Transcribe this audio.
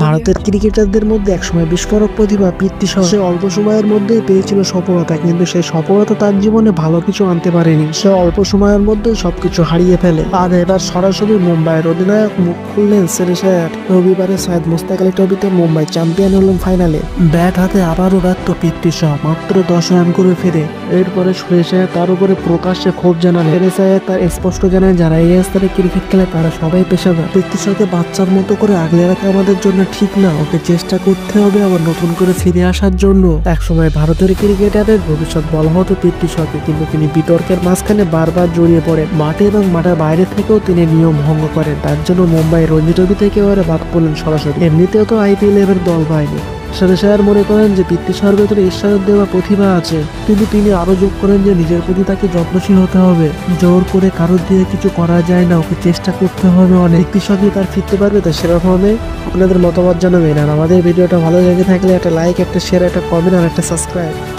ভারতের ক্রিকেটারদের মধ্যে একসময় বিস্ফোরক প্রতিভা পৃথ্বী শা। সে অল্প সময়ের মধ্যেই পেয়েছিল সফলতা, কিন্তু সেই সফলতা তার জীবনে ভালো কিছু আনতে পারেনি। সে অল্প সময়ের মধ্যে সবকিছু হারিয়ে ফেলে। আর এবার সরাসরি মুম্বাইয়ের অধিনায়ক মুখ খুললেন শ্রেয়স। রবিবারে সৈয়দ মুশতাক আলী ট্রফিতে মুম্বাই চ্যাম্পিয়ন হলেন ফাইনালে। ব্যাট হাতে আবারও ব্যর্থ পৃথ্বী শা, মাত্র 10 রান করে ফেরে। এরপরে শ্রেয়স তার উপরে প্রকাশ্যে ক্ষোভ জানালেন। শ্রেয়স তার স্পষ্ট জানান, যারা এই স্তরে ক্রিকেট খেলে তারা সবাই পেশাদার। পৃথ্বী শাকে বাচ্চার মতো করে আগলে রাখা আমাদের জন্য ঠিক না। ওকে চেষ্টা করতে হবে আবার নতুন করে ফিরে আসার জন্য। একসময় ভারতের ক্রিকেটারের ভবিষ্যৎ বলা হতো পৃথ্বী শাকে, কিন্তু তিনি বিতর্কের মাঝখানে বারবার জড়িয়ে পড়েন। মাঠে এবং মাঠের বাইরে থেকেও তিনি নিয়ম ভঙ্গ করেন। তার জন্য মুম্বাই রঞ্জি ট্রফি থেকে এবারে বাদ পড়লেন সরাসরি। এমনিতেও তো IPL এর দল পায়নি। শ্রেয়স মনে করেন যে পৃথ্বী শার ভেতরে ঈশ্বরের দেওয়া প্রতিভা আছে, কিন্তু তিনি আরো যোগ করেন যে নিজের প্রতি তাকে যত্নশীল হতে হবে। জোর করে কারোর দিয়ে কিছু করা যায় না, ওকে চেষ্টা করতে হবে অনেক। পৃথ্বী শা কি তার ফিরতে পারবে, তা সেরকম হবে। আপনাদের মতামত জানাবেন। আর আমাদের ভিডিওটা ভালো লেগে থাকলে একটা লাইক, একটা শেয়ার, একটা কমেন্ট আর একটা সাবস্ক্রাইব।